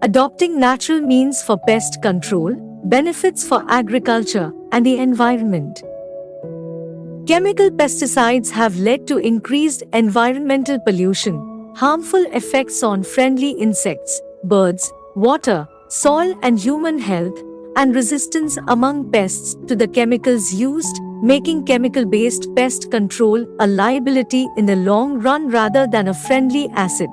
Adopting natural means for pest control, benefits for agriculture and the environment. Chemical pesticides have led to increased environmental pollution, harmful effects on friendly insects, birds, water, soil and human health, and resistance among pests to the chemicals used, making chemical-based pest control a liability in the long run rather than a friendly asset.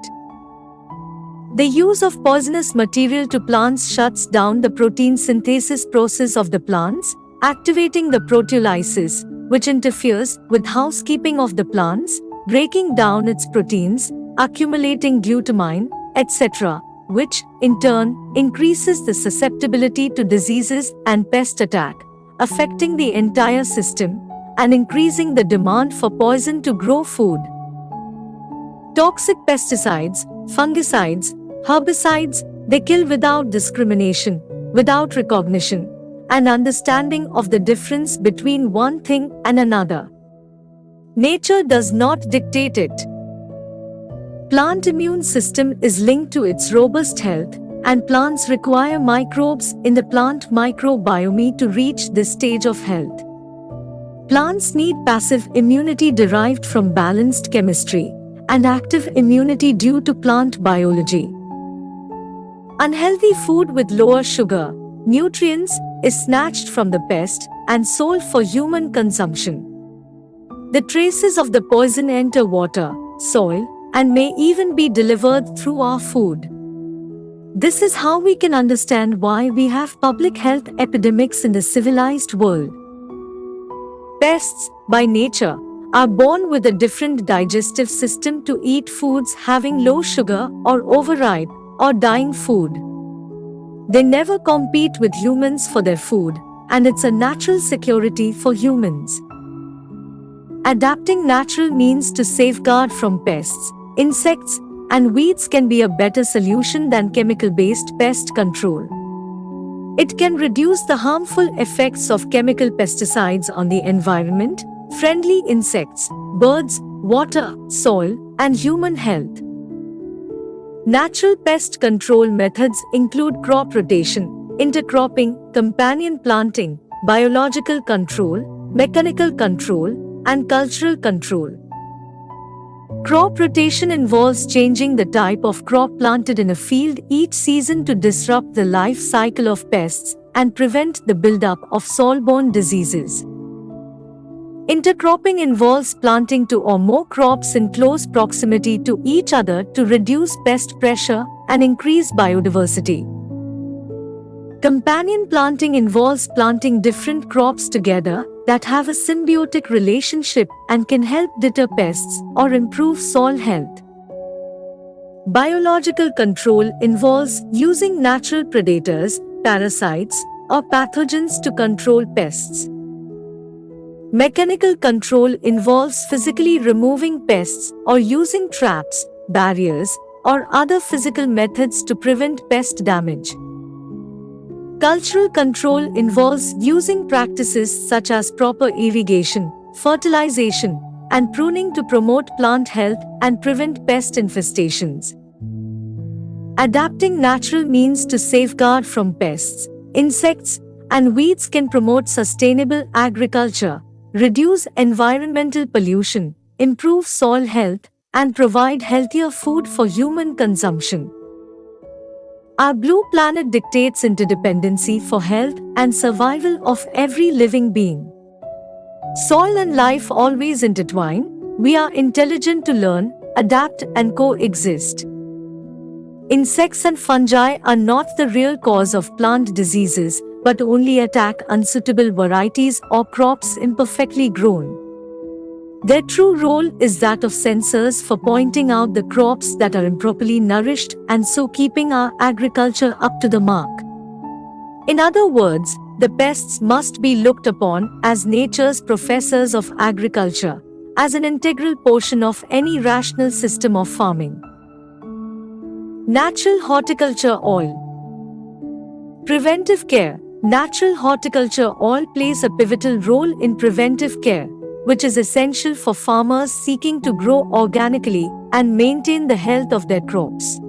The use of poisonous material to plants shuts down the protein synthesis process of the plants, activating the proteolysis, which interferes with housekeeping of the plants, breaking down its proteins, accumulating glutamine, etc., which, in turn, increases the susceptibility to diseases and pest attack, affecting the entire system and increasing the demand for poison to grow food. Toxic pesticides, fungicides, herbicides, they kill without discrimination, without recognition, and understanding of the difference between one thing and another. Nature does not dictate it. Plant immune system is linked to its robust health, and plants require microbes in the plant microbiome to reach this stage of health. Plants need passive immunity derived from balanced chemistry, and active immunity due to plant biology. Unhealthy food with lower sugar, nutrients, is snatched from the pest and sold for human consumption. The traces of the poison enter water, soil, and may even be delivered through our food. This is how we can understand why we have public health epidemics in the civilized world. Pests, by nature, are born with a different digestive system to eat foods having low sugar or overripe or dying food. They never compete with humans for their food, and it's a natural security for humans. Adapting natural means to safeguard from pests, insects, and weeds can be a better solution than chemical-based pest control. It can reduce the harmful effects of chemical pesticides on the environment, friendly insects, birds, water, soil, and human health. Natural pest control methods include crop rotation, intercropping, companion planting, biological control, mechanical control, and cultural control. Crop rotation involves changing the type of crop planted in a field each season to disrupt the life cycle of pests and prevent the buildup of soil-borne diseases. Intercropping involves planting two or more crops in close proximity to each other to reduce pest pressure and increase biodiversity. Companion planting involves planting different crops together that have a symbiotic relationship and can help deter pests or improve soil health. Biological control involves using natural predators, parasites, or pathogens to control pests. Mechanical control involves physically removing pests or using traps, barriers, or other physical methods to prevent pest damage. Cultural control involves using practices such as proper irrigation, fertilization, and pruning to promote plant health and prevent pest infestations. Adapting natural means to safeguard from pests, insects, and weeds can promote sustainable agriculture, reduce environmental pollution, improve soil health, and provide healthier food for human consumption. Our blue planet dictates interdependency for health and survival of every living being. Soil and life always intertwine. We are intelligent to learn, adapt, and coexist. Insects and fungi are not the real cause of plant diseases, but only attack unsuitable varieties or crops imperfectly grown. Their true role is that of sensors for pointing out the crops that are improperly nourished and so keeping our agriculture up to the mark. In other words, the pests must be looked upon as nature's professors of agriculture, as an integral portion of any rational system of farming. Natural horticulture oil. Preventive care. Natural horticulture oil plays a pivotal role in preventive care, which is essential for farmers seeking to grow organically and maintain the health of their crops.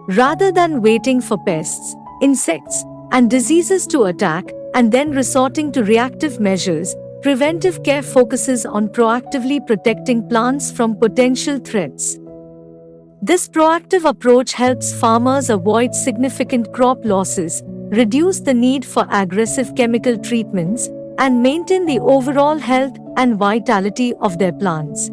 Rather than waiting for pests, insects, and diseases to attack and then resorting to reactive measures, preventive care focuses on proactively protecting plants from potential threats. This proactive approach helps farmers avoid significant crop losses, reduce the need for aggressive chemical treatments, and maintain the overall health and vitality of their plants.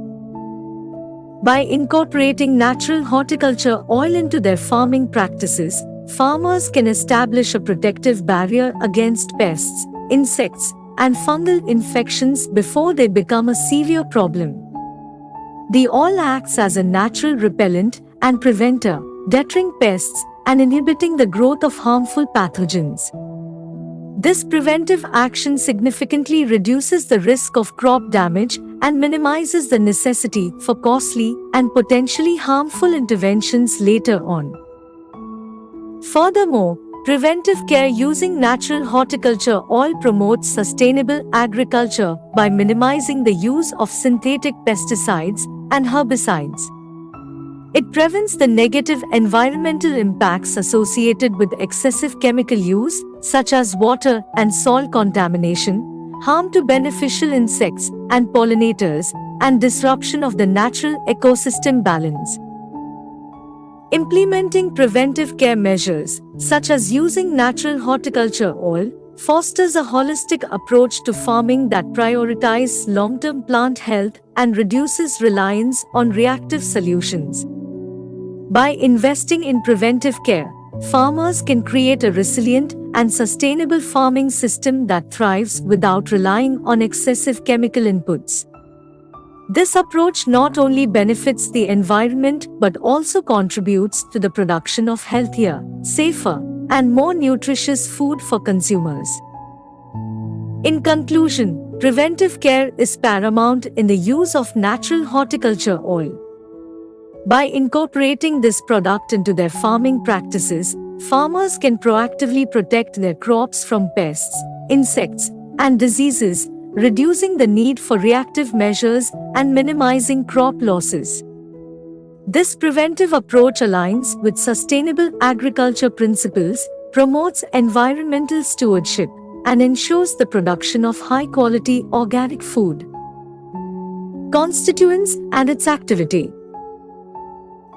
By incorporating natural horticulture oil into their farming practices, farmers can establish a protective barrier against pests, insects, and fungal infections before they become a severe problem. The oil acts as a natural repellent and preventer, deterring pests and inhibiting the growth of harmful pathogens. This preventive action significantly reduces the risk of crop damage and minimizes the necessity for costly and potentially harmful interventions later on. Furthermore, preventive care using natural horticulture oil promotes sustainable agriculture by minimizing the use of synthetic pesticides and herbicides. It prevents the negative environmental impacts associated with excessive chemical use, such as water and soil contamination, harm to beneficial insects and pollinators, and disruption of the natural ecosystem balance. Implementing preventive care measures, such as using natural horticulture oil, fosters a holistic approach to farming that prioritizes long-term plant health and reduces reliance on reactive solutions. By investing in preventive care, farmers can create a resilient and sustainable farming system that thrives without relying on excessive chemical inputs. This approach not only benefits the environment but also contributes to the production of healthier, safer, and more nutritious food for consumers. In conclusion, preventive care is paramount in the use of natural horticulture oil. By incorporating this product into their farming practices, farmers can proactively protect their crops from pests, insects, and diseases, reducing the need for reactive measures and minimizing crop losses. This preventive approach aligns with sustainable agriculture principles, promotes environmental stewardship, and ensures the production of high-quality organic food. Constituents and its activity.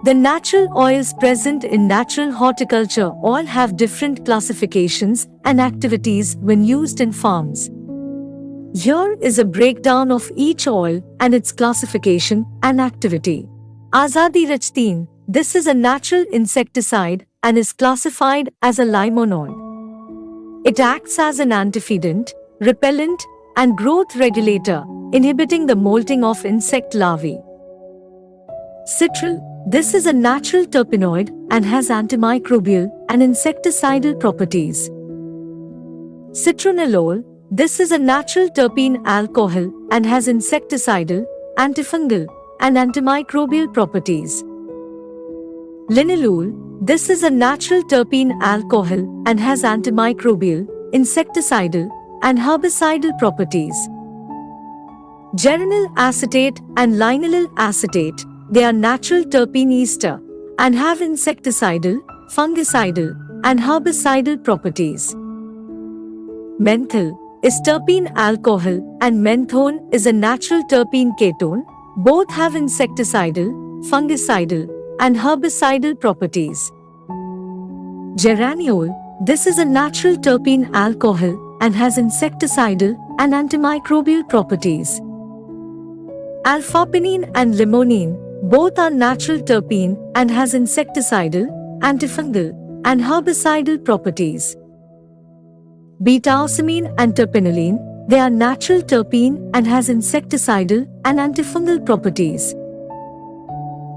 The natural oils present in natural horticulture oil have different classifications and activities when used in farms. Here is a breakdown of each oil and its classification and activity. Azadi Rachteen, this is a natural insecticide and is classified as a limonol. It acts as an antifeedant, repellent, and growth regulator, inhibiting the molting of insect larvae. Citral, this is a natural terpenoid and has antimicrobial and insecticidal properties. Citronellol, this is a natural terpene alcohol and has insecticidal, antifungal, and antimicrobial properties. Linalool, this is a natural terpene alcohol and has antimicrobial, insecticidal, and herbicidal properties. Geranyl acetate and linalool acetate, they are natural terpene ester and have insecticidal, fungicidal, and herbicidal properties. Menthol is terpene alcohol and menthone is a natural terpene ketone. Both have insecticidal, fungicidal, and herbicidal properties. Geraniol, this is a natural terpene alcohol and has insecticidal and antimicrobial properties. Alpha-pinene and limonene, both are natural terpene and has insecticidal, antifungal, and herbicidal properties. Beta-ocimene and terpinolene, they are natural terpene and has insecticidal and antifungal properties.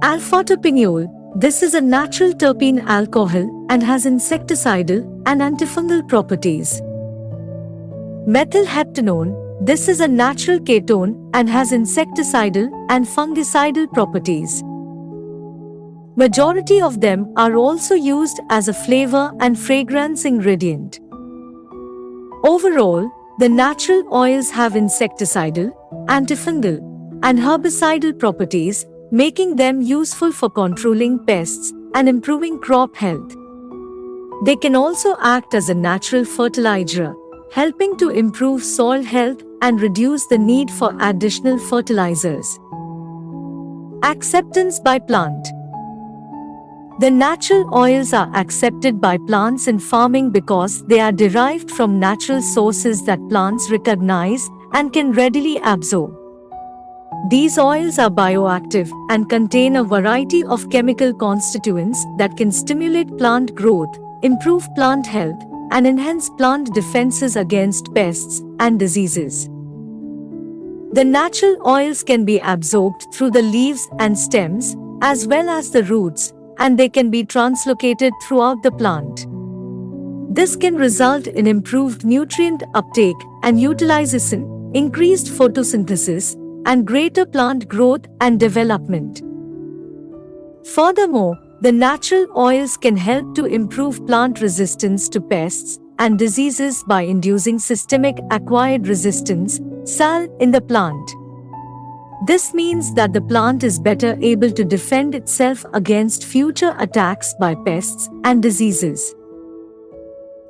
Alpha-terpineol, this is a natural terpene alcohol and has insecticidal and antifungal properties. Methylheptanone, this is a natural ketone and has insecticidal and fungicidal properties. Majority of them are also used as a flavor and fragrance ingredient. Overall, the natural oils have insecticidal, antifungal, and herbicidal properties, making them useful for controlling pests, and improving crop health. They can also act as a natural fertilizer, helping to improve soil health and reduce the need for additional fertilizers. Acceptance by plant. The natural oils are accepted by plants in farming because they are derived from natural sources that plants recognize and can readily absorb. These oils are bioactive and contain a variety of chemical constituents that can stimulate plant growth, improve plant health, and enhance plant defenses against pests and diseases. The natural oils can be absorbed through the leaves and stems, as well as the roots, and they can be translocated throughout the plant. This can result in improved nutrient uptake and utilization, increased photosynthesis, and greater plant growth and development. Furthermore, the natural oils can help to improve plant resistance to pests and diseases by inducing systemic acquired resistance (SAR) in the plant. This means that the plant is better able to defend itself against future attacks by pests and diseases.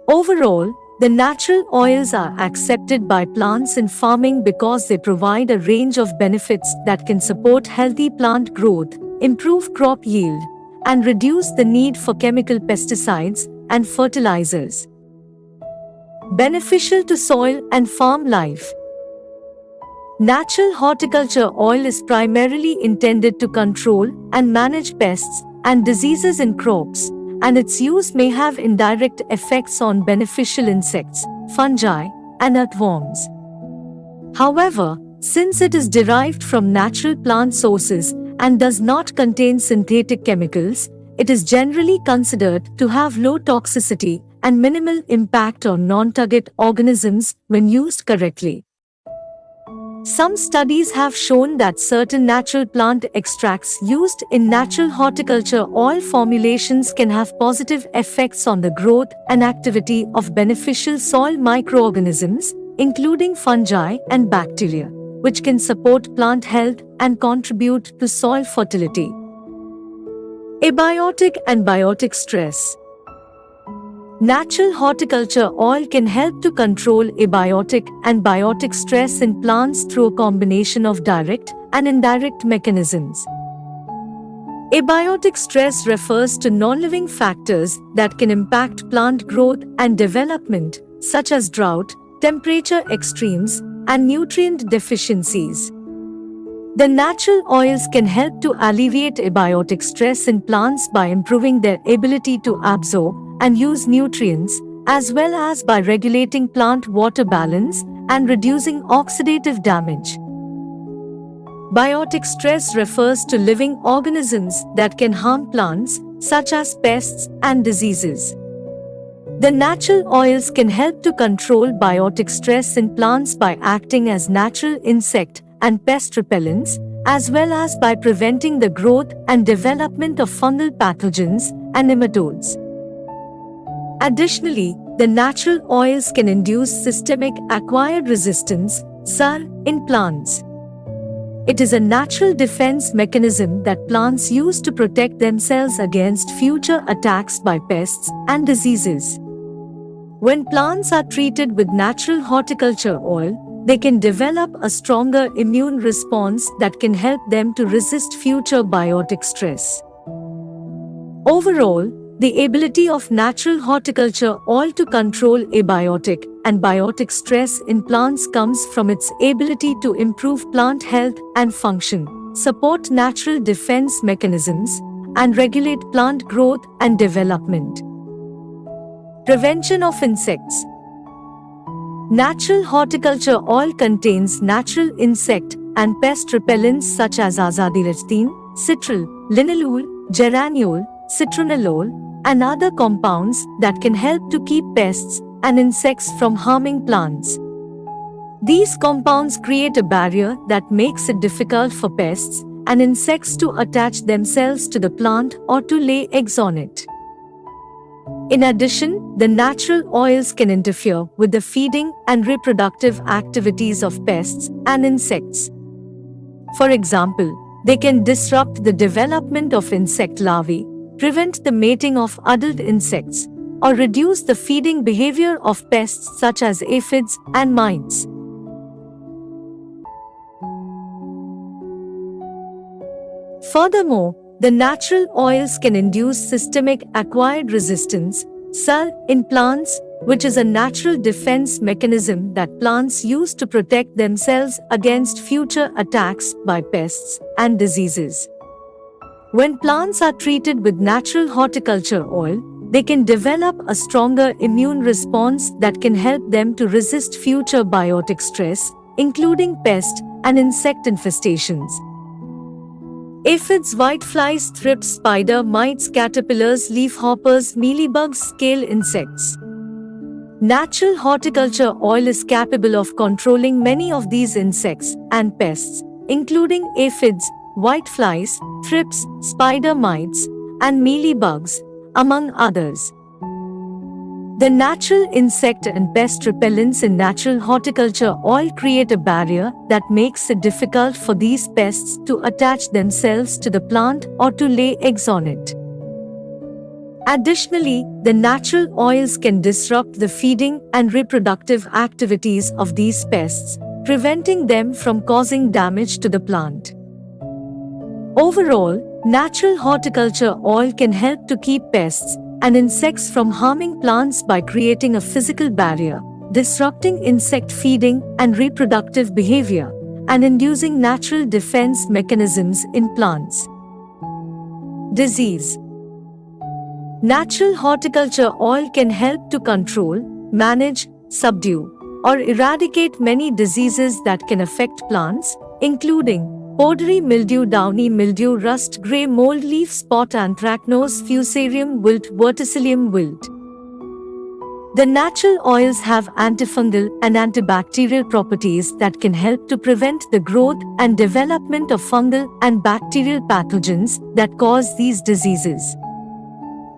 Overall, the natural oils are accepted by plants in farming because they provide a range of benefits that can support healthy plant growth, improve crop yield, and reduce the need for chemical pesticides and fertilizers. Beneficial to soil and farm life. Natural horticulture oil is primarily intended to control and manage pests and diseases in crops, and its use may have indirect effects on beneficial insects, fungi, and earthworms. However, since it is derived from natural plant sources and does not contain synthetic chemicals, it is generally considered to have low toxicity and minimal impact on non-target organisms when used correctly. Some studies have shown that certain natural plant extracts used in natural horticulture oil formulations can have positive effects on the growth and activity of beneficial soil microorganisms, including fungi and bacteria, which can support plant health and contribute to soil fertility. Abiotic and biotic stress. Natural horticulture oil can help to control abiotic and biotic stress in plants through a combination of direct and indirect mechanisms. Abiotic stress refers to non-living factors that can impact plant growth and development, such as drought, temperature extremes, and nutrient deficiencies. The natural oils can help to alleviate abiotic stress in plants by improving their ability to absorb and use nutrients, as well as by regulating plant water balance and reducing oxidative damage. Biotic stress refers to living organisms that can harm plants, such as pests and diseases. The natural oils can help to control biotic stress in plants by acting as natural insect and pest repellents, as well as by preventing the growth and development of fungal pathogens and nematodes. Additionally, the natural oils can induce systemic acquired resistance (SAR) in plants. It is a natural defense mechanism that plants use to protect themselves against future attacks by pests and diseases. When plants are treated with natural horticulture oil, they can develop a stronger immune response that can help them to resist future biotic stress. Overall, the ability of natural horticulture oil to control abiotic and biotic stress in plants comes from its ability to improve plant health and function, support natural defense mechanisms, and regulate plant growth and development. Prevention of insects. Natural horticulture oil contains natural insect and pest repellents such as azadirachtin, citral, linalool, geraniol, citronellol, and other compounds that can help to keep pests and insects from harming plants. These compounds create a barrier that makes it difficult for pests and insects to attach themselves to the plant or to lay eggs on it. In addition, the natural oils can interfere with the feeding and reproductive activities of pests and insects. For example, they can disrupt the development of insect larvae, prevent the mating of adult insects, or reduce the feeding behavior of pests such as aphids and mites. Furthermore, the natural oils can induce systemic acquired resistance, SAR, in plants, which is a natural defense mechanism that plants use to protect themselves against future attacks by pests and diseases. When plants are treated with natural horticulture oil, they can develop a stronger immune response that can help them to resist future biotic stress, including pest and insect infestations. Aphids, whiteflies, thrips, spider mites, caterpillars, leafhoppers, mealybugs, scale insects. Natural horticulture oil is capable of controlling many of these insects and pests, including aphids, whiteflies, thrips, spider mites, and mealybugs, among others. The natural insect and pest repellents in natural horticulture oil create a barrier that makes it difficult for these pests to attach themselves to the plant or to lay eggs on it. Additionally, the natural oils can disrupt the feeding and reproductive activities of these pests, preventing them from causing damage to the plant. Overall, natural horticulture oil can help to keep pests and insects from harming plants by creating a physical barrier, disrupting insect feeding and reproductive behavior, and inducing natural defense mechanisms in plants. Disease. Natural horticulture oil can help to control, manage, subdue, or eradicate many diseases that can affect plants, including powdery mildew, downy mildew, rust, grey mold, leaf spot, anthracnose, fusarium wilt, verticillium wilt. The natural oils have antifungal and antibacterial properties that can help to prevent the growth and development of fungal and bacterial pathogens that cause these diseases.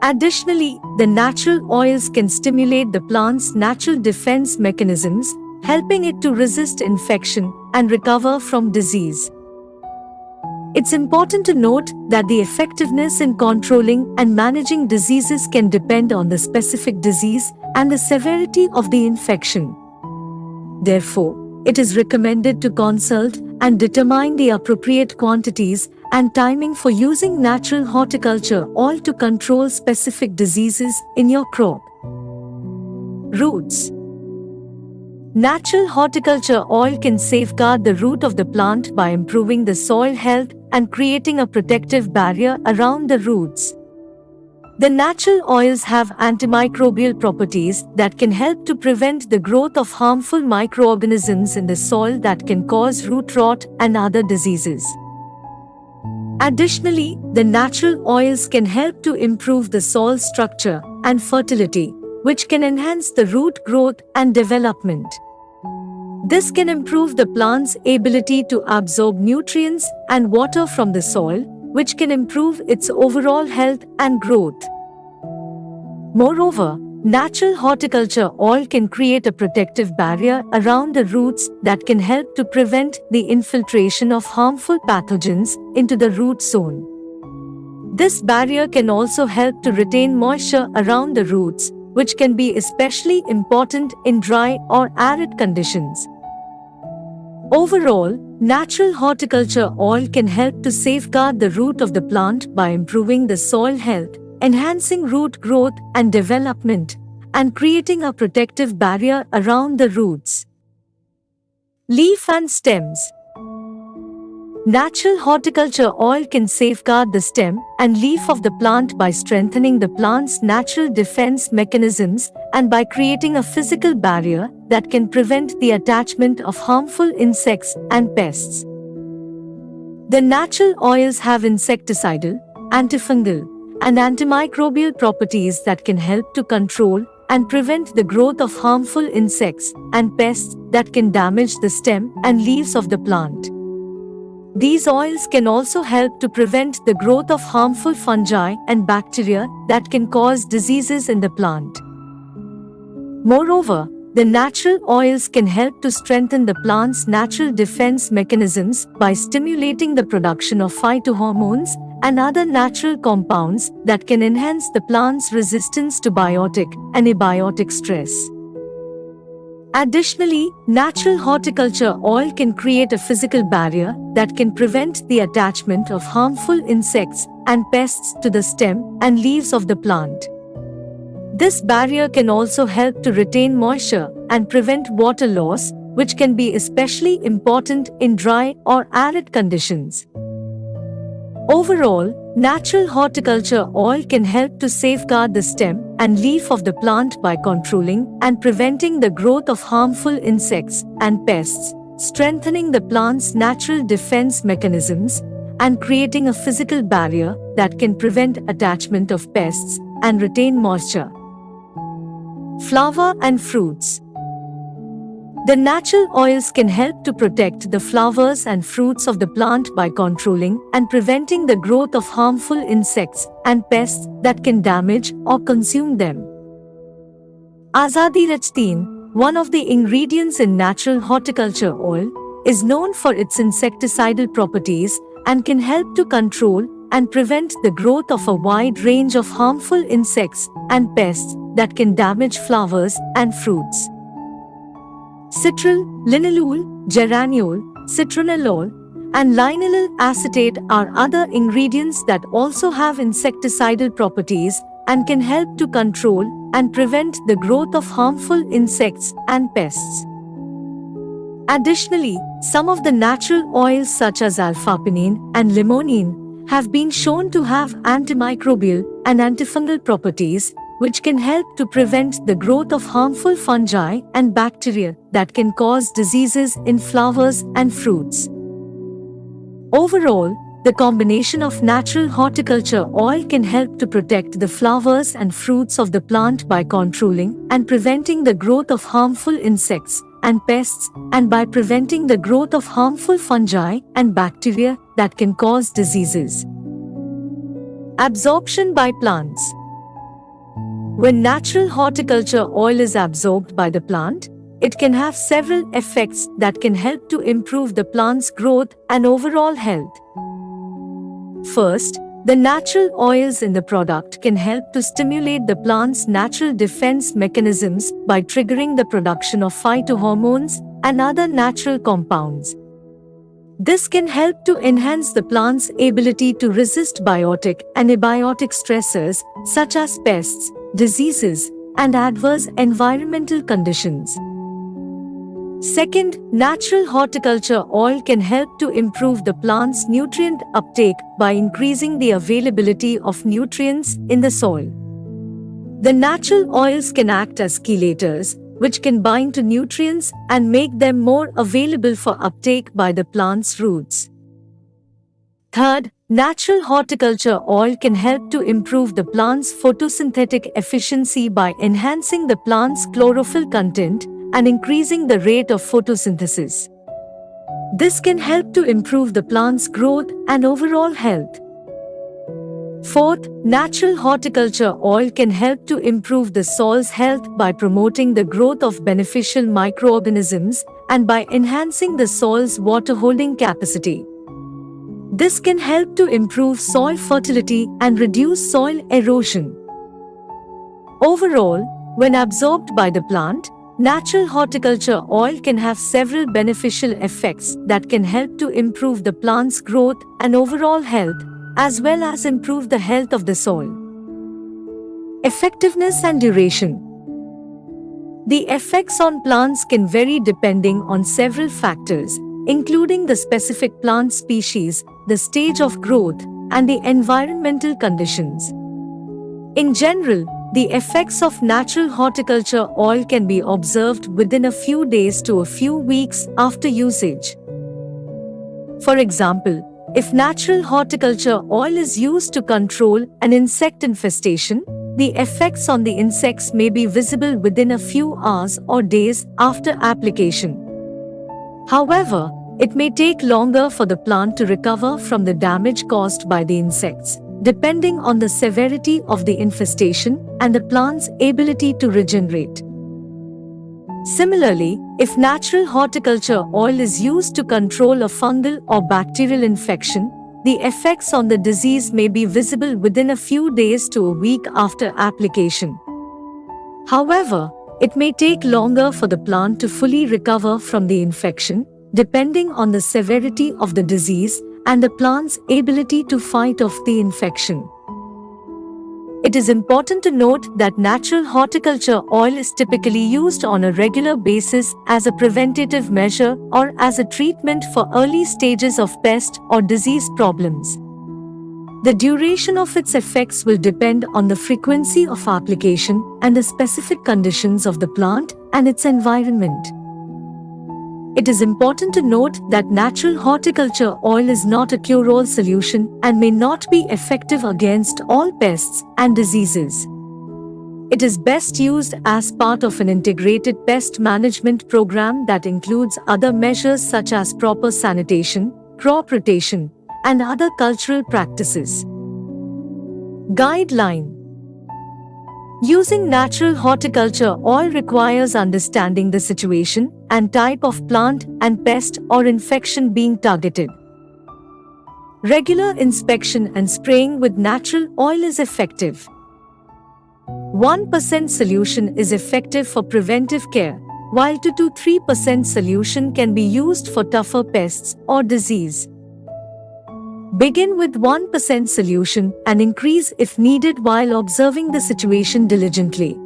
Additionally, the natural oils can stimulate the plant's natural defense mechanisms, helping it to resist infection and recover from disease. It's important to note that the effectiveness in controlling and managing diseases can depend on the specific disease and the severity of the infection. Therefore, it is recommended to consult and determine the appropriate quantities and timing for using natural horticulture oil to control specific diseases in your crop. Roots. Natural horticulture oil can safeguard the root of the plant by improving the soil health and creating a protective barrier around the roots. The natural oils have antimicrobial properties that can help to prevent the growth of harmful microorganisms in the soil that can cause root rot and other diseases. Additionally, the natural oils can help to improve the soil structure and fertility, which can enhance the root growth and development. This can improve the plant's ability to absorb nutrients and water from the soil, which can improve its overall health and growth. Moreover, natural horticulture oil can create a protective barrier around the roots that can help to prevent the infiltration of harmful pathogens into the root zone. This barrier can also help to retain moisture around the roots, which can be especially important in dry or arid conditions. Overall, natural horticulture oil can help to safeguard the root of the plant by improving the soil health, enhancing root growth and development, and creating a protective barrier around the roots. Leaf and stems. Natural horticulture oil can safeguard the stem and leaf of the plant by strengthening the plant's natural defense mechanisms and by creating a physical barrier that can prevent the attachment of harmful insects and pests. The natural oils have insecticidal, antifungal, and antimicrobial properties that can help to control and prevent the growth of harmful insects and pests that can damage the stem and leaves of the plant. These oils can also help to prevent the growth of harmful fungi and bacteria that can cause diseases in the plant. Moreover, the natural oils can help to strengthen the plant's natural defense mechanisms by stimulating the production of phytohormones and other natural compounds that can enhance the plant's resistance to biotic and abiotic stress. Additionally, natural horticulture oil can create a physical barrier that can prevent the attachment of harmful insects and pests to the stem and leaves of the plant. This barrier can also help to retain moisture and prevent water loss, which can be especially important in dry or arid conditions. Overall, natural horticulture oil can help to safeguard the stem and leaf of the plant by controlling and preventing the growth of harmful insects and pests, strengthening the plant's natural defense mechanisms, and creating a physical barrier that can prevent attachment of pests and retain moisture. Flower and fruits. The natural oils can help to protect the flowers and fruits of the plant by controlling and preventing the growth of harmful insects and pests that can damage or consume them. Azadirachtin, one of the ingredients in natural horticulture oil, is known for its insecticidal properties and can help to control and prevent the growth of a wide range of harmful insects and pests that can damage flowers and fruits. Citral, linalool, geraniol, citronellol, and linylyl acetate are other ingredients that also have insecticidal properties and can help to control and prevent the growth of harmful insects and pests. Additionally, some of the natural oils such as alpha-pinene and limonene have been shown to have antimicrobial and antifungal properties, which can help to prevent the growth of harmful fungi and bacteria that can cause diseases in flowers and fruits. Overall, the combination of natural horticulture oil can help to protect the flowers and fruits of the plant by controlling and preventing the growth of harmful insects and pests, and by preventing the growth of harmful fungi and bacteria that can cause diseases. Absorption by plants. When natural horticulture oil is absorbed by the plant, it can have several effects that can help to improve the plant's growth and overall health. First, the natural oils in the product can help to stimulate the plant's natural defense mechanisms by triggering the production of phytohormones and other natural compounds. This can help to enhance the plant's ability to resist biotic and abiotic stressors such as pests, diseases, and adverse environmental conditions. Second, natural horticulture oil can help to improve the plant's nutrient uptake by increasing the availability of nutrients in the soil. The natural oils can act as chelators, which can bind to nutrients and make them more available for uptake by the plant's roots. Third, natural horticulture oil can help to improve the plant's photosynthetic efficiency by enhancing the plant's chlorophyll content and increasing the rate of photosynthesis. This can help to improve the plant's growth and overall health. Fourth, natural horticulture oil can help to improve the soil's health by promoting the growth of beneficial microorganisms and by enhancing the soil's water-holding capacity. This can help to improve soil fertility and reduce soil erosion. Overall, when absorbed by the plant, natural horticulture oil can have several beneficial effects that can help to improve the plant's growth and overall health, as well as improve the health of the soil. Effectiveness and duration. The effects on plants can vary depending on several factors, including the specific plant species, the stage of growth, and the environmental conditions. In general, the effects of natural horticulture oil can be observed within a few days to a few weeks after usage. For example, if natural horticulture oil is used to control an insect infestation, the effects on the insects may be visible within a few hours or days after application. However, it may take longer for the plant to recover from the damage caused by the insects, depending on the severity of the infestation and the plant's ability to regenerate. Similarly, if natural horticulture oil is used to control a fungal or bacterial infection, the effects on the disease may be visible within a few days to a week after application. However, it may take longer for the plant to fully recover from the infection, depending on the severity of the disease and the plant's ability to fight off the infection. It is important to note that natural horticulture oil is typically used on a regular basis as a preventative measure or as a treatment for early stages of pest or disease problems. The duration of its effects will depend on the frequency of application and the specific conditions of the plant and its environment. It is important to note that natural horticulture oil is not a cure-all solution and may not be effective against all pests and diseases. It is best used as part of an integrated pest management program that includes other measures such as proper sanitation, crop rotation, and other cultural practices. Guideline: using natural horticulture oil requires understanding the situation and type of plant and pest or infection being targeted. Regular inspection and spraying with natural oil is effective. 1% solution is effective for preventive care, while 2 to 3% solution can be used for tougher pests or disease. Begin with 1% solution and increase if needed while observing the situation diligently.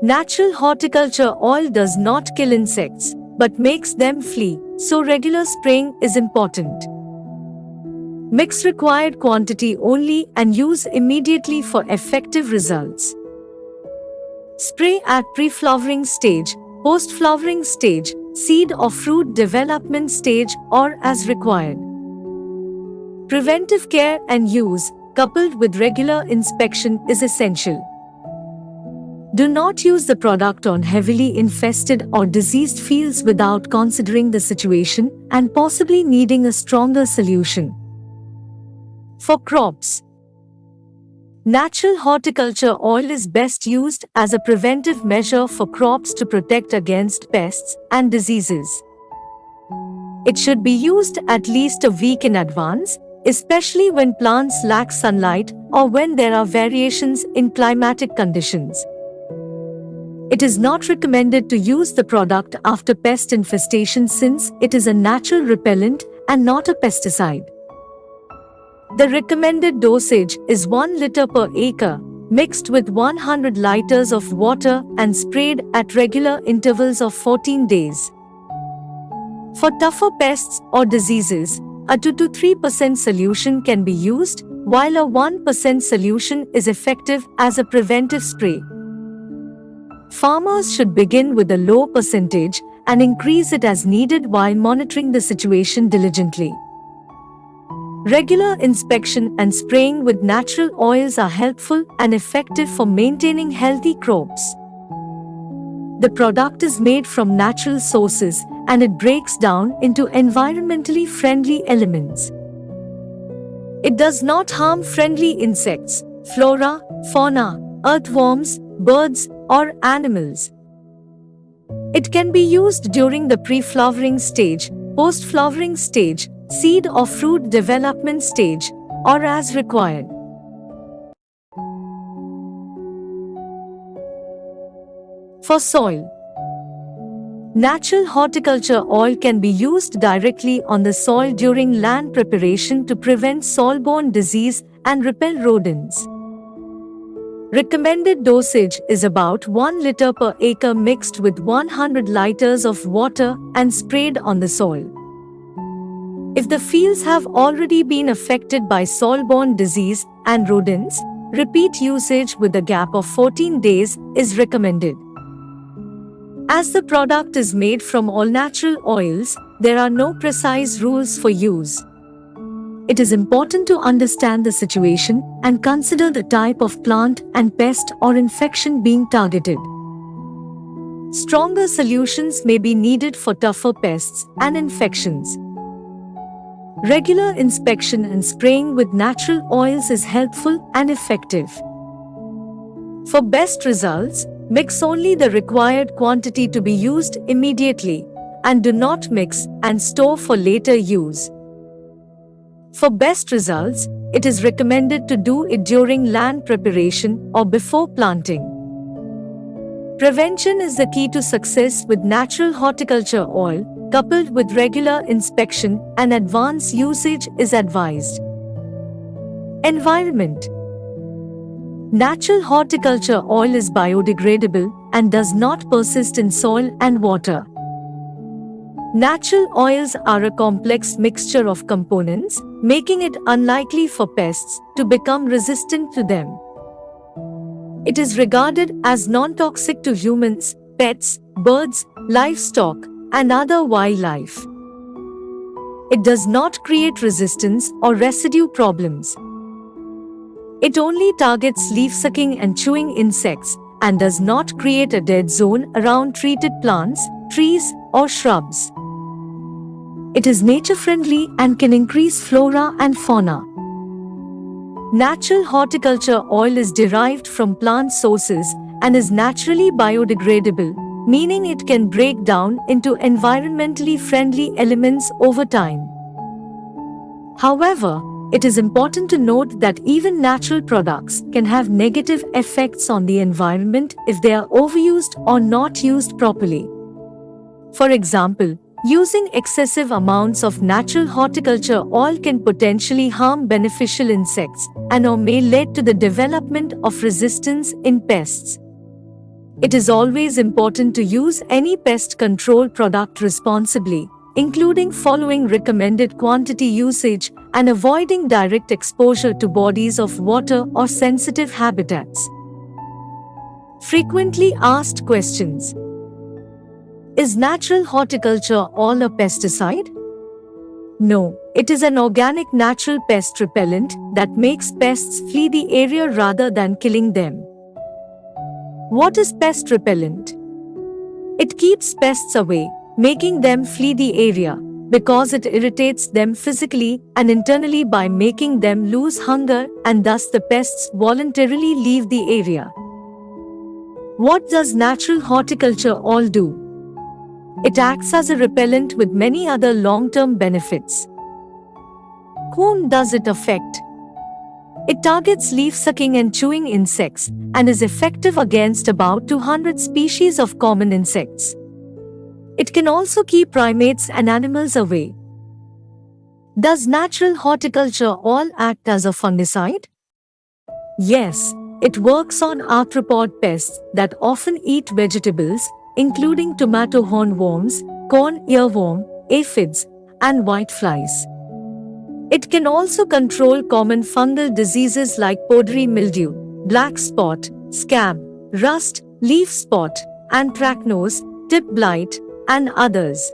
Natural horticulture oil does not kill insects, but makes them flee, so regular spraying is important. Mix required quantity only and use immediately for effective results. Spray at pre-flowering stage, post-flowering stage, seed or fruit development stage, or as required. Preventive care and use, coupled with regular inspection, is essential. Do not use the product on heavily infested or diseased fields without considering the situation and possibly needing a stronger solution. For crops, natural horticulture oil is best used as a preventive measure for crops to protect against pests and diseases. It should be used at least a week in advance, especially when plants lack sunlight or when there are variations in climatic conditions. It is not recommended to use the product after pest infestation since it is a natural repellent and not a pesticide. The recommended dosage is 1 liter per acre, mixed with 100 liters of water and sprayed at regular intervals of 14 days. For tougher pests or diseases, a 2 to 3% solution can be used, while a 1% solution is effective as a preventive spray. Farmers should begin with a low percentage and increase it as needed while monitoring the situation diligently. Regular inspection and spraying with natural oils are helpful and effective for maintaining healthy crops. The product is made from natural sources and it breaks down into environmentally friendly elements. It does not harm friendly insects, flora, fauna, earthworms, birds, or animals. It can be used during the pre-flowering stage, post-flowering stage, seed or fruit development stage, or as required. For soil, natural horticulture oil can be used directly on the soil during land preparation to prevent soil-borne disease and repel rodents. Recommended dosage is about 1 liter per acre mixed with 100 liters of water and sprayed on the soil. If the fields have already been affected by soil-borne disease and rodents, repeat usage with a gap of 14 days is recommended. As the product is made from all natural oils, there are no precise rules for use. It is important to understand the situation and consider the type of plant and pest or infection being targeted. Stronger solutions may be needed for tougher pests and infections. Regular inspection and spraying with natural oils is helpful and effective. For best results, mix only the required quantity to be used immediately, and do not mix and store for later use. For best results, it is recommended to do it during land preparation or before planting. Prevention is the key to success with natural horticulture oil, coupled with regular inspection and advanced usage is advised. Environment. Natural horticulture oil is biodegradable and does not persist in soil and water. Natural oils are a complex mixture of components, making it unlikely for pests to become resistant to them. It is regarded as non-toxic to humans, pets, birds, livestock, and other wildlife. It does not create resistance or residue problems. It only targets leaf-sucking and chewing insects and does not create a dead zone around treated plants, trees, or shrubs. It is nature-friendly and can increase flora and fauna. Natural horticulture oil is derived from plant sources and is naturally biodegradable, meaning it can break down into environmentally friendly elements over time. However, it is important to note that even natural products can have negative effects on the environment if they are overused or not used properly. For example, using excessive amounts of natural horticulture oil can potentially harm beneficial insects and/or may lead to the development of resistance in pests. It is always important to use any pest control product responsibly, including following recommended quantity usage and avoiding direct exposure to bodies of water or sensitive habitats. Frequently asked questions. Is natural horticulture oil a pesticide? No, it is an organic natural pest repellent that makes pests flee the area rather than killing them. What is pest repellent? It keeps pests away, making them flee the area, because it irritates them physically and internally by making them lose hunger, and thus the pests voluntarily leave the area. What does natural horticulture oil do? It acts as a repellent with many other long-term benefits. Whom does it affect? It targets leaf-sucking and chewing insects and is effective against about 200 species of common insects. It can also keep primates and animals away. Does natural horticulture oil act as a fungicide? Yes, it works on arthropod pests that often eat vegetables, including tomato hornworms, corn earworm, aphids, and whiteflies. It can also control common fungal diseases like powdery mildew, black spot, scab, rust, leaf spot, anthracnose, tip blight, and others.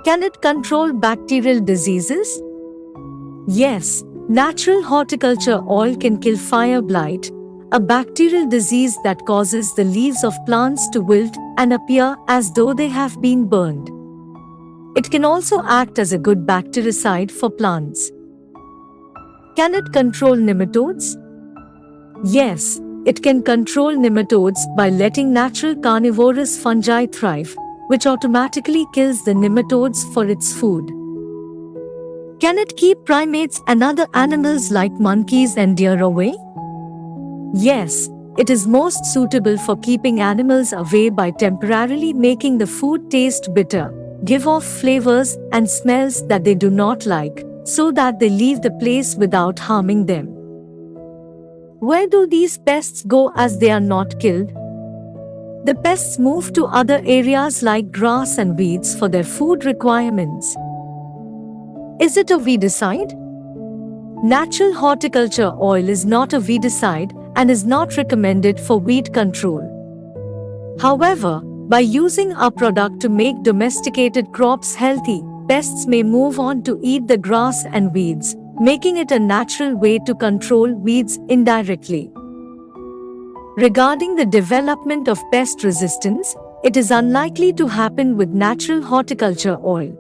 Can it control bacterial diseases? Yes, natural horticulture oil can kill fire blight, a bacterial disease that causes the leaves of plants to wilt and appear as though they have been burned. It can also act as a good bactericide for plants. Can it control nematodes? Yes, it can control nematodes by letting natural carnivorous fungi thrive, which automatically kills the nematodes for its food. Can it keep primates and other animals like monkeys and deer away? Yes, it is most suitable for keeping animals away by temporarily making the food taste bitter, give off flavors and smells that they do not like, so that they leave the place without harming them. Where do these pests go as they are not killed? The pests move to other areas like grass and weeds for their food requirements. Is it a weedicide? Natural horticulture oil is not a weedicide and is not recommended for weed control. However, by using our product to make domesticated crops healthy, pests may move on to eat the grass and weeds, making it a natural way to control weeds indirectly. Regarding the development of pest resistance, it is unlikely to happen with natural horticulture oil.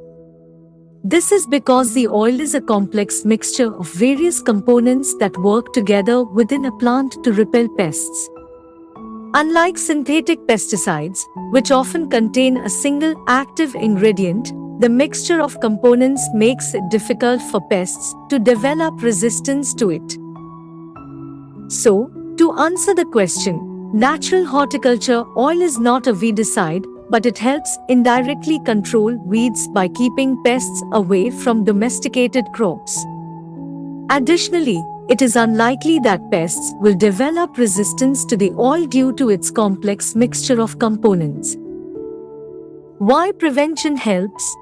This is because the oil is a complex mixture of various components that work together within a plant to repel pests. Unlike synthetic pesticides, which often contain a single active ingredient, The mixture of components makes it difficult for pests to develop resistance to it. So, to answer the question, natural horticulture oil is not a weedicide, but it helps indirectly control weeds by keeping pests away from domesticated crops. Additionally, it is unlikely that pests will develop resistance to the oil due to its complex mixture of components. Why prevention helps?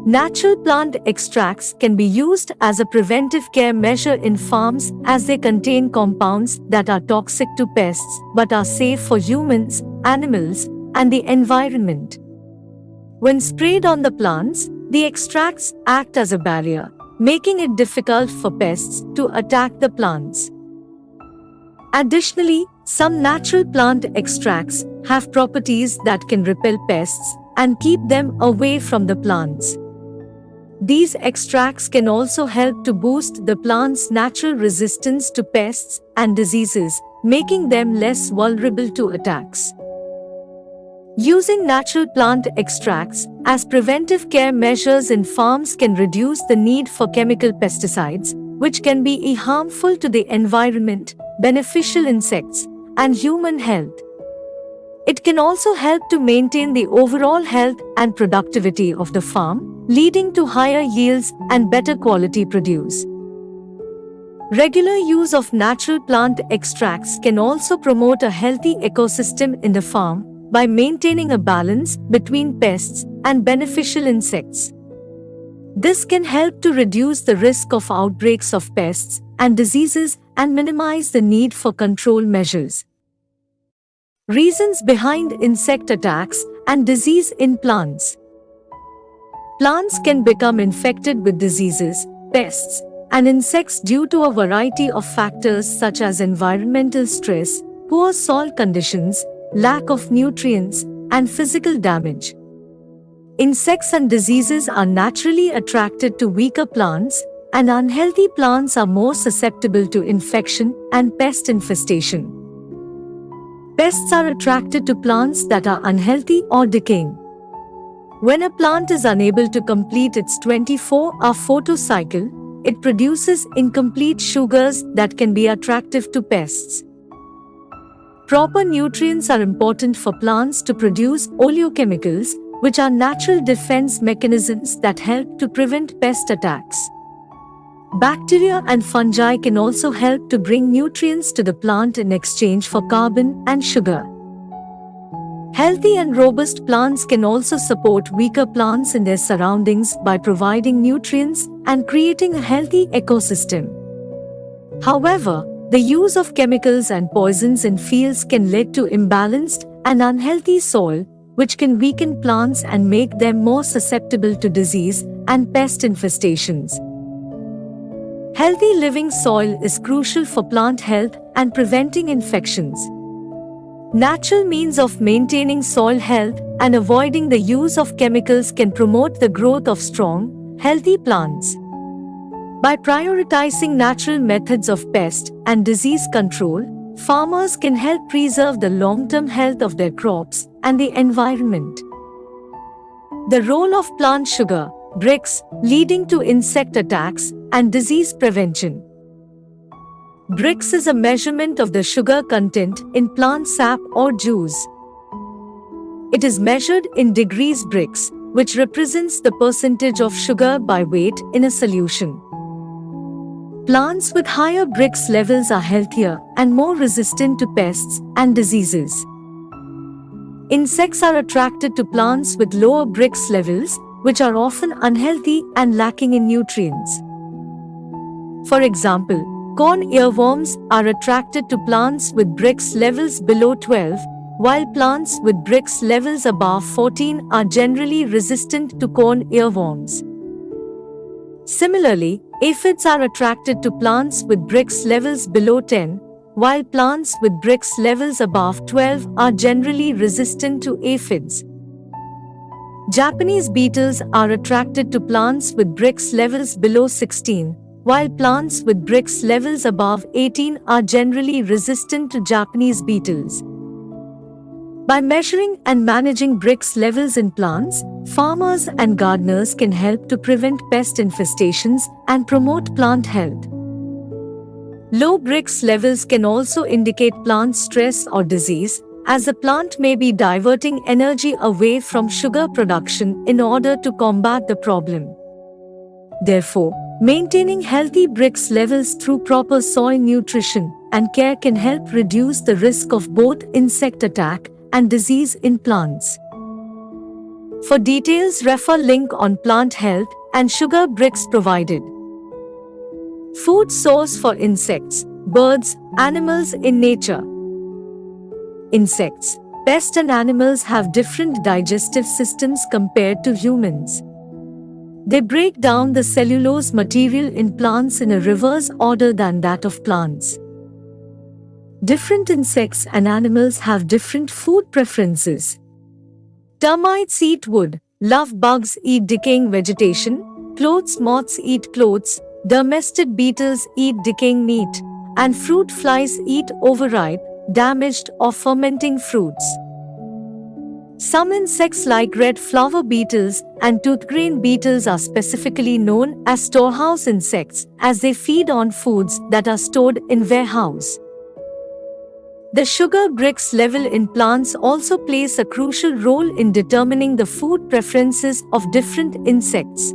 Natural plant extracts can be used as a preventive care measure in farms as they contain compounds that are toxic to pests but are safe for humans, animals, and the environment. When sprayed on the plants, the extracts act as a barrier, making it difficult for pests to attack the plants. Additionally, some natural plant extracts have properties that can repel pests and keep them away from the plants. These extracts can also help to boost the plant's natural resistance to pests and diseases, making them less vulnerable to attacks. Using natural plant extracts as preventive care measures in farms can reduce the need for chemical pesticides, which can be harmful to the environment, beneficial insects, and human health. It can also help to maintain the overall health and productivity of the farm, leading to higher yields and better quality produce. Regular use of natural plant extracts can also promote a healthy ecosystem in the farm by maintaining a balance between pests and beneficial insects. This can help to reduce the risk of outbreaks of pests and diseases and minimize the need for control measures. Reasons behind insect attacks and disease in plants. Plants can become infected with diseases, pests, and insects due to a variety of factors such as environmental stress, poor soil conditions, lack of nutrients, and physical damage. Insects and diseases are naturally attracted to weaker plants, and unhealthy plants are more susceptible to infection and pest infestation. Pests are attracted to plants that are unhealthy or decaying. When a plant is unable to complete its 24-hour photocycle, it produces incomplete sugars that can be attractive to pests. Proper nutrients are important for plants to produce oleochemicals, which are natural defense mechanisms that help to prevent pest attacks. Bacteria and fungi can also help to bring nutrients to the plant in exchange for carbon and sugar. Healthy and robust plants can also support weaker plants in their surroundings by providing nutrients and creating a healthy ecosystem. However, the use of chemicals and poisons in fields can lead to imbalanced and unhealthy soil, which can weaken plants and make them more susceptible to disease and pest infestations. Healthy living soil is crucial for plant health and preventing infections. Natural means of maintaining soil health and avoiding the use of chemicals can promote the growth of strong, healthy plants. By prioritizing natural methods of pest and disease control, farmers can help preserve the long-term health of their crops and the environment. The role of plant sugar, bricks, leading to insect attacks and disease prevention. Bricks is a measurement of the sugar content in plant sap or juice. It is measured in degrees Brix, which represents the percentage of sugar by weight in a solution. Plants with higher Brix levels are healthier and more resistant to pests and diseases. Insects are attracted to plants with lower Brix levels, which are often unhealthy and lacking in nutrients. For example, corn earworms are attracted to plants with Brix levels below 12, while plants with Brix levels above 14 are generally resistant to corn earworms. Similarly, aphids are attracted to plants with Brix levels below 10, while plants with Brix levels above 12 are generally resistant to aphids. Japanese beetles are attracted to plants with Brix levels below 16, while plants with Brix levels above 18 are generally resistant to Japanese beetles. By measuring and managing Brix levels in plants, farmers and gardeners can help to prevent pest infestations and promote plant health. Low Brix levels can also indicate plant stress or disease, as the plant may be diverting energy away from sugar production in order to combat the problem. Therefore, maintaining healthy Brix levels through proper soil nutrition and care can help reduce the risk of both insect attack and disease in plants. For details, refer link on plant health and sugar Brix provided. Food source for insects, birds, animals in nature. Insects, pests and animals have different digestive systems compared to humans. They break down the cellulose material in plants in a reverse order than that of plants. Different insects and animals have different food preferences. Termites eat wood, love bugs eat decaying vegetation, clothes moths eat clothes, domestic beetles eat decaying meat, and fruit flies eat overripe, damaged or fermenting fruits. Some insects like red flower beetles and toothgrain beetles are specifically known as storehouse insects, as they feed on foods that are stored in warehouse. The sugar Brix level in plants also plays a crucial role in determining the food preferences of different insects.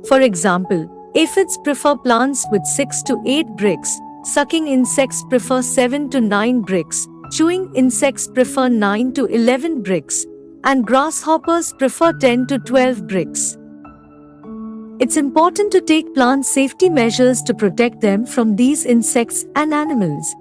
For example, aphids prefer plants with 6 to 8 Brix, sucking insects prefer 7 to 9 Brix, chewing insects prefer 9 to 11 Brix, and grasshoppers prefer 10 to 12 Brix. It's important to take plant safety measures to protect them from these insects and animals.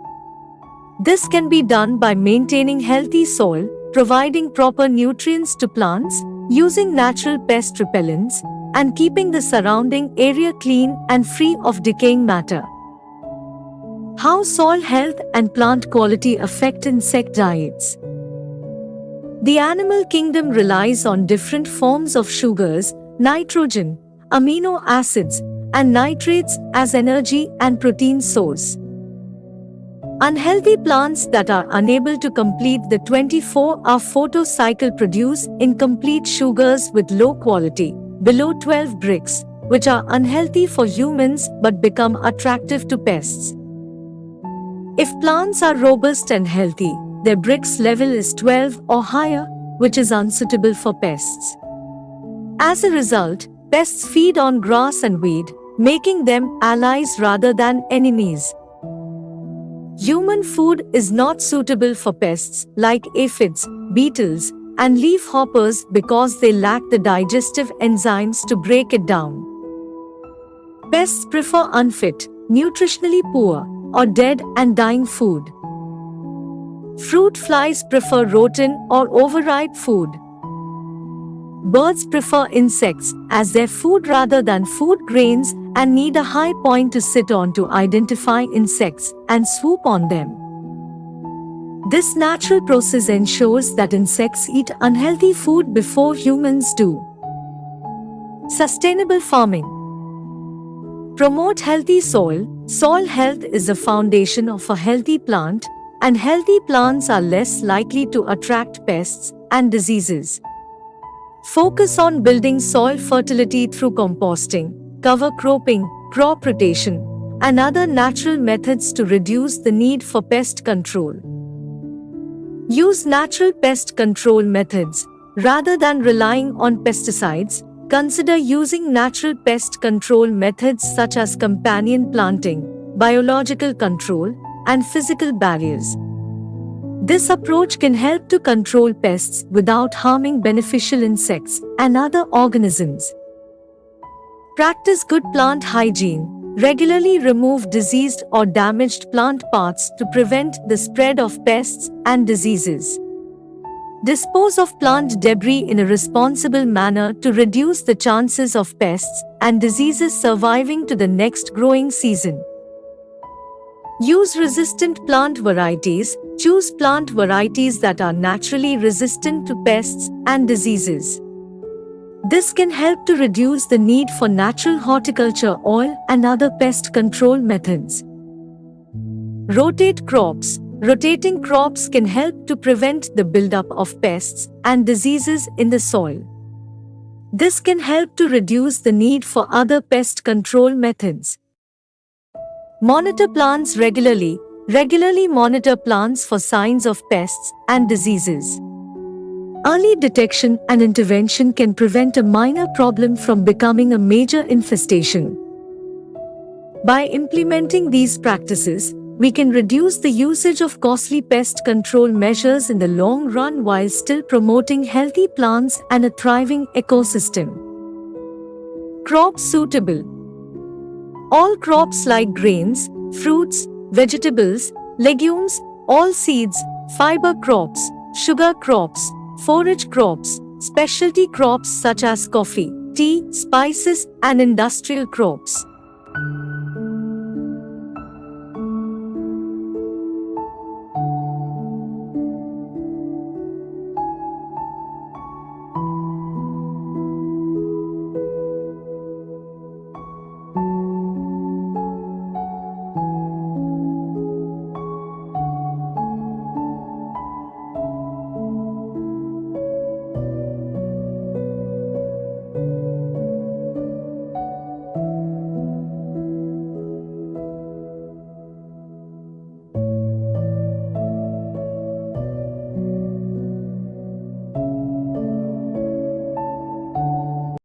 This can be done by maintaining healthy soil, providing proper nutrients to plants, using natural pest repellents, and keeping the surrounding area clean and free of decaying matter. How soil health and plant quality affect insect diets. The animal kingdom relies on different forms of sugars, nitrogen, amino acids, and nitrates as energy and protein source. Unhealthy plants that are unable to complete the 24-hour photocycle produce incomplete sugars with low quality, below 12 Brix, which are unhealthy for humans but become attractive to pests. If plants are robust and healthy, their Brix level is 12 or higher, which is unsuitable for pests. As a result, pests feed on grass and weed, making them allies rather than enemies. Human food is not suitable for pests like aphids, beetles, and leafhoppers because they lack the digestive enzymes to break it down. Pests prefer unfit, nutritionally poor, or dead and dying food. Fruit flies prefer rotten or overripe food. Birds prefer insects as their food rather than food grains and need a high point to sit on to identify insects and swoop on them. This natural process ensures that insects eat unhealthy food before humans do. Sustainable farming. Promote healthy soil. Soil health is the foundation of a healthy plant, and healthy plants are less likely to attract pests and diseases. Focus on building soil fertility through composting, cover cropping, crop rotation, and other natural methods to reduce the need for pest control. Use natural pest control methods. Rather than relying on pesticides, consider using natural pest control methods such as companion planting, biological control, and physical barriers. This approach can help to control pests without harming beneficial insects and other organisms. Practice good plant hygiene. Regularly remove diseased or damaged plant parts to prevent the spread of pests and diseases. Dispose of plant debris in a responsible manner to reduce the chances of pests and diseases surviving to the next growing season. Use resistant plant varieties. Choose plant varieties that are naturally resistant to pests and diseases. This can help to reduce the need for natural horticulture oil and other pest control methods. Rotate crops. Rotating crops can help to prevent the buildup of pests and diseases in the soil. This can help to reduce the need for other pest control methods. Monitor plants regularly. Regularly monitor plants for signs of pests and diseases. Early detection and intervention can prevent a minor problem from becoming a major infestation. By implementing these practices, we can reduce the usage of costly pest control measures in the long run while still promoting healthy plants and a thriving ecosystem. Crops suitable. All crops like grains, fruits, vegetables, legumes, all seeds, fiber crops, sugar crops, forage crops, specialty crops such as coffee, tea, spices, and industrial crops.